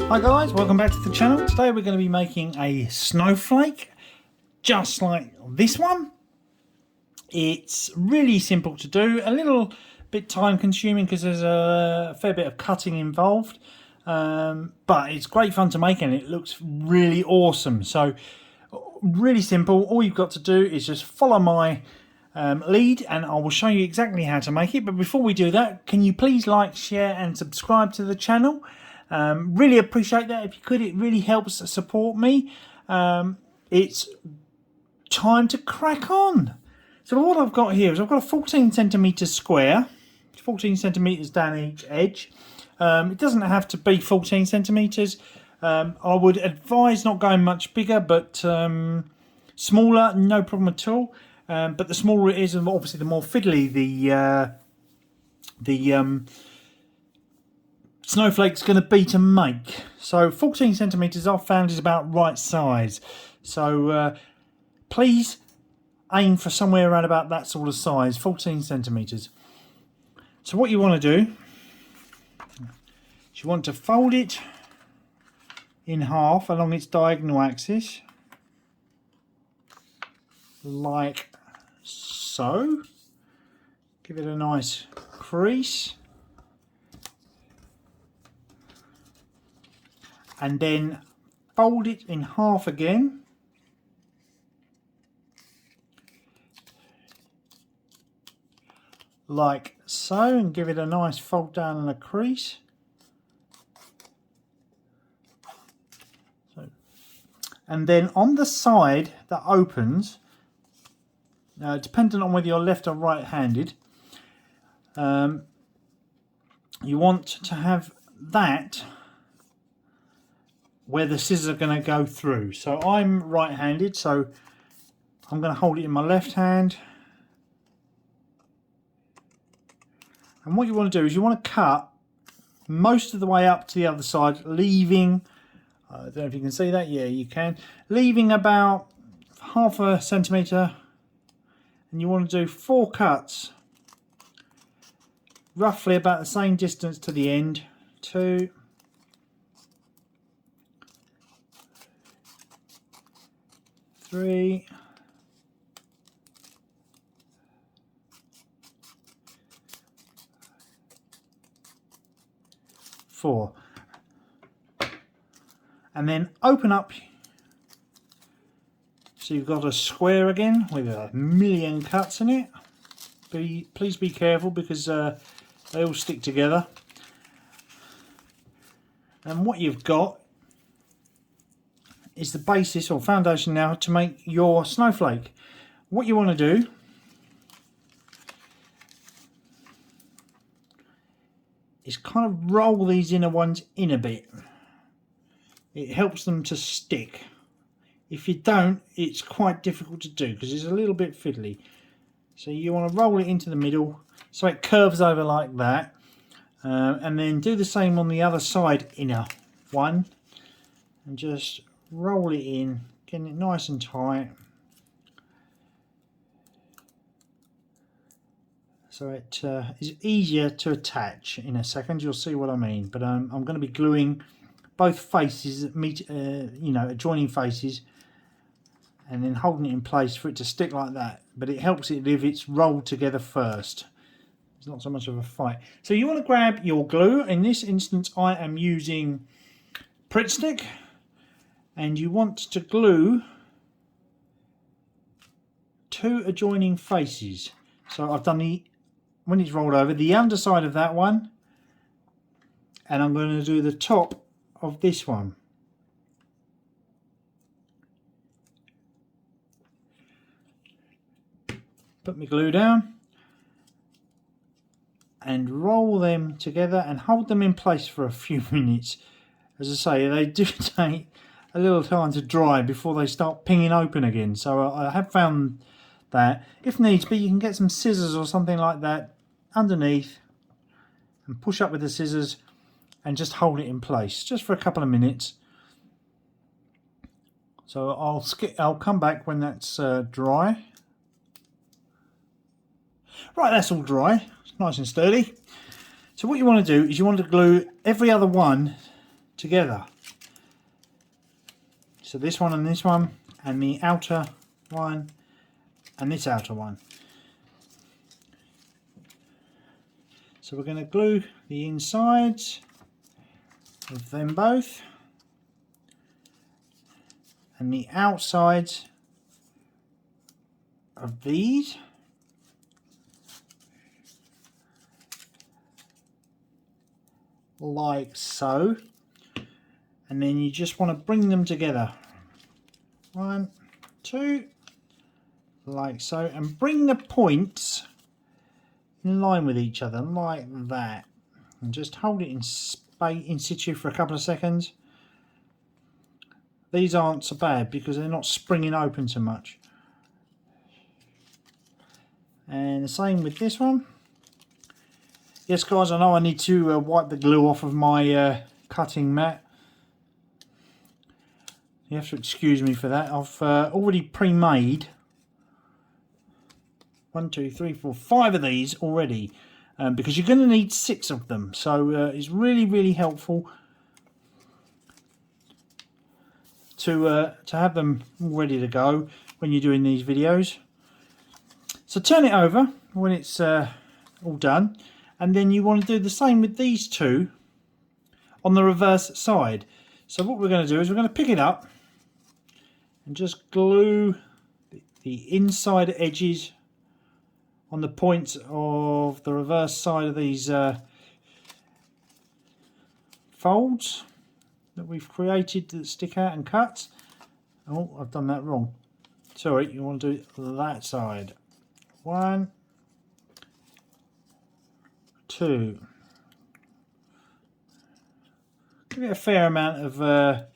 Hi guys, welcome back to the channel. Today we're going to be making a snowflake just like this one. It's really simple to do, a little bit time consuming because there's a fair bit of cutting involved, but it's great fun to make and it looks really awesome. So really simple, all you've got to do is just follow my lead and I will show you exactly how to make it. But before we do that, can you please like, share and subscribe to the channel? Really appreciate that if you could. It really helps support me. It's time to crack on. So what I've got here is I've got a 14 centimetre square, 14 centimetres down each edge. It doesn't have to be 14 centimetres. I would advise not going much bigger, but smaller, no problem at all. But the smaller it is, and obviously the more fiddly the snowflake's going to be to make. So 14 centimetres I've found is about right size. So please aim for somewhere around about that sort of size, 14 centimetres. So what you want to do is you want to fold it in half along its diagonal axis, like so. Give it a nice crease. And then fold it in half again, like so, and give it a nice fold down and a crease. So, and then on the side that opens, depending on whether you're left or right handed, you want to have that where the scissors are going to go through. So I'm right-handed, so I'm going to hold it in my left hand. And what you want to do is you want to cut most of the way up to the other side, leaving, I don't know if you can see that, yeah you can, leaving about half a centimetre, and you want to do 4 cuts, roughly about the same distance to the end. 2, 3, 4, and then open up so you've got a square again with a million cuts in it. Please be careful because they all stick together. And what you've got is the basis or foundation now to make your snowflake. What you want to do is kind of roll these inner ones in a bit. It helps them to stick. If you don't, it's quite difficult to do because it's a little bit fiddly. So you want to roll it into the middle so it curves over like that, and then do the same on the other side inner one and just roll it in, getting it nice and tight so it is easier to attach. In a second you'll see what I mean, but I'm going to be gluing both faces, adjoining faces, and then holding it in place for it to stick like that. But it helps it if it's rolled together first. It's not so much of a fight. So you want to grab your glue. In this instance I am using Pritt stick, and you want to glue 2 adjoining faces. So I've done when it's rolled over, the underside of that one, and I'm going to do the top of this one. Put my glue down and roll them together and hold them in place for a few minutes. As I say, they do take a little time to dry before they start pinging open again. So I have found that if needs be, you can get some scissors or something like that underneath and push up with the scissors and just hold it in place just for a couple of minutes. So I'll come back when that's dry. Right, that's all dry. It's nice and sturdy. So what you want to do is you want to glue every other one together. So this one and this one and the outer one and this outer one. So we're going to glue the insides of them both and the outsides of these. Like so. And then you just want to bring them together. 1, 2, like so, and bring the points in line with each other like that, and just hold it in situ for a couple of seconds. These aren't so bad because they're not springing open so much. And the same with this one. Yes guys, I know I need to wipe the glue off of my cutting mat. You have to excuse me for that. I've already pre-made 1, 2, 3, 4, 5 of these already, because you're going to need 6 of them. So it's really helpful to have them ready to go when you're doing these videos. So turn it over when it's all done, and then you want to do the same with these two on the reverse side. So what we're going to do is we're going to pick it up and just glue the inside edges on the points of the reverse side of these folds that we've created that stick out and cut. Oh, I've done that wrong. Sorry, you want to do that side. 1, 2. Give it a fair amount of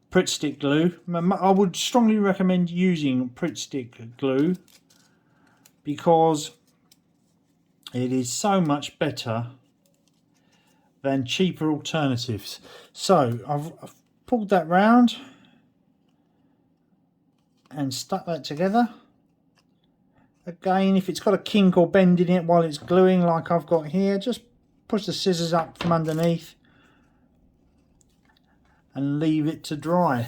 Pritt stick glue. I would strongly recommend using Pritt stick glue because it is so much better than cheaper alternatives. So I've pulled that round and stuck that together. Again, if it's got a kink or bend in it while it's gluing like I've got here, just push the scissors up from underneath and leave it to dry.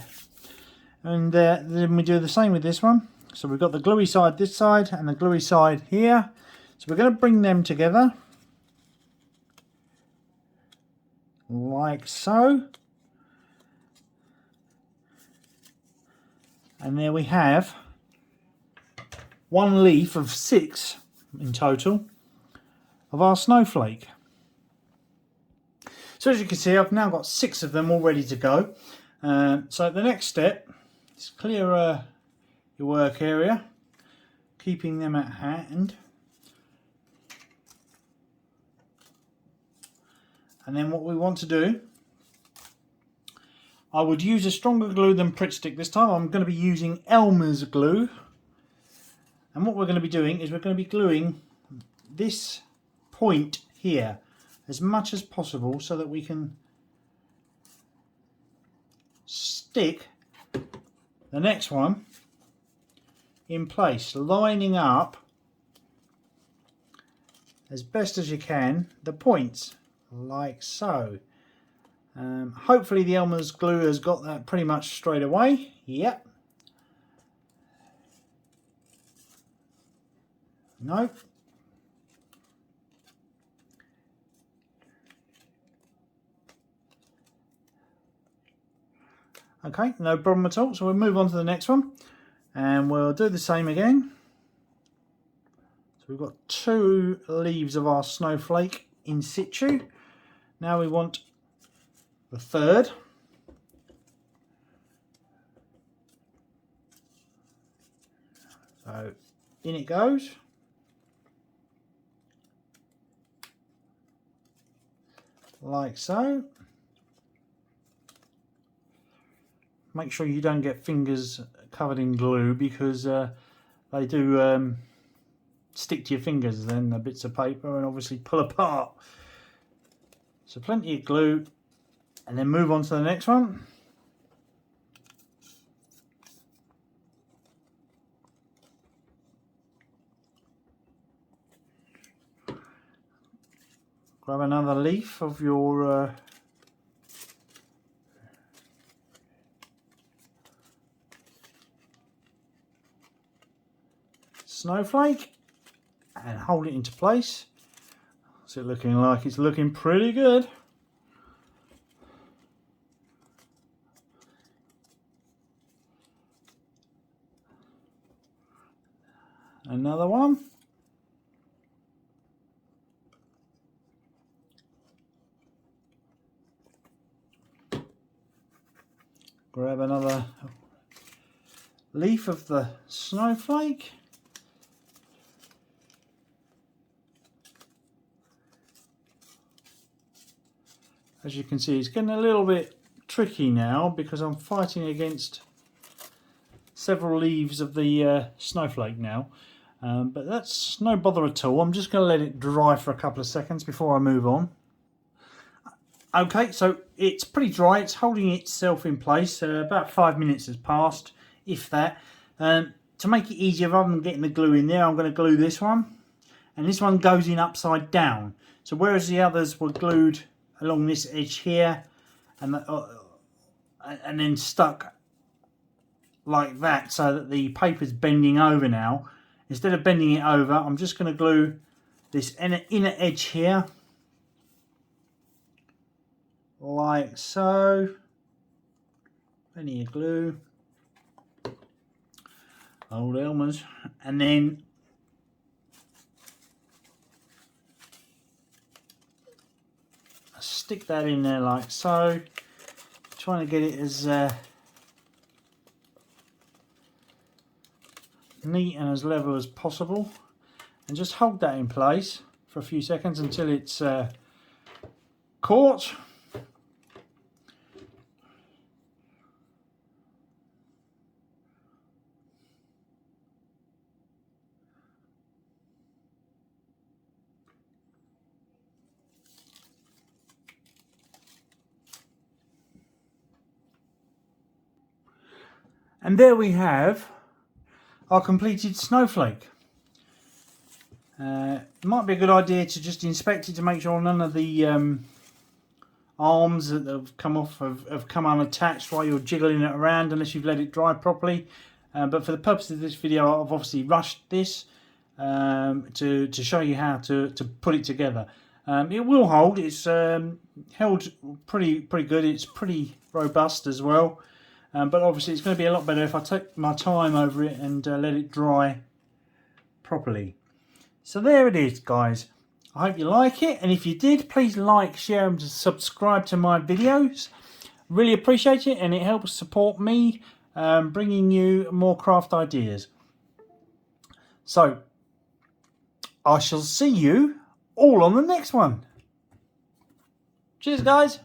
And then we do the same with this one. So we've got the gluey side this side and the gluey side here. So we're going to bring them together like so. And there we have 1 leaf of 6 in total of our snowflake. So as you can see, I've now got 6 of them all ready to go. So the next step is clear your work area, keeping them at hand. And then what we want to do, I would use a stronger glue than Pritt stick this time. I'm going to be using Elmer's glue. And what we're going to be doing is we're going to be gluing this point here as much as possible so that we can stick the next one in place, lining up as best as you can the points like so. Hopefully the Elmer's glue has got that pretty much straight away. Yep. No. Okay, no problem at all. So we'll move on to the next one and we'll do the same again. So we've got 2 leaves of our snowflake in situ. Now we want the 3rd. So in it goes. Like so. make sure you don't get fingers covered in glue, because they do stick to your fingers, then the bits of paper, and obviously pull apart. So plenty of glue, and then move on to the next one. Grab another leaf of your snowflake and hold it into place. What's it looking like? It's looking pretty good. Another one. Grab another leaf of the snowflake. As you can see, it's getting a little bit tricky now because I'm fighting against several leaves of the snowflake now. But that's no bother at all. I'm just going to let it dry for a couple of seconds before I move on. Okay, so it's pretty dry. It's holding itself in place. About 5 minutes has passed, if that. To make it easier, rather than getting the glue in there, I'm going to glue this one. And this one goes in upside down. So whereas the others were glued along this edge here and then stuck like that so that the paper's bending over now, instead of bending it over, I'm just going to glue this inner edge here like so. Plenty of glue, old Elmer's, and then stick that in there like so, trying to get it as neat and as level as possible, and just hold that in place for a few seconds until it's caught. And there we have our completed snowflake. It might be a good idea to just inspect it to make sure none of the arms that have come off have come unattached while you're jiggling it around, unless you've let it dry properly. But for the purpose of this video, I've obviously rushed this to show you how to put it together. It will hold. It's held pretty good. It's pretty robust as well. But obviously it's going to be a lot better if I take my time over it and let it dry properly. So there it is, guys. I hope you like it, and if you did, please like, share and subscribe to my videos. Really appreciate it, and it helps support me bringing you more craft ideas. So I shall see you all on the next one. Cheers, guys.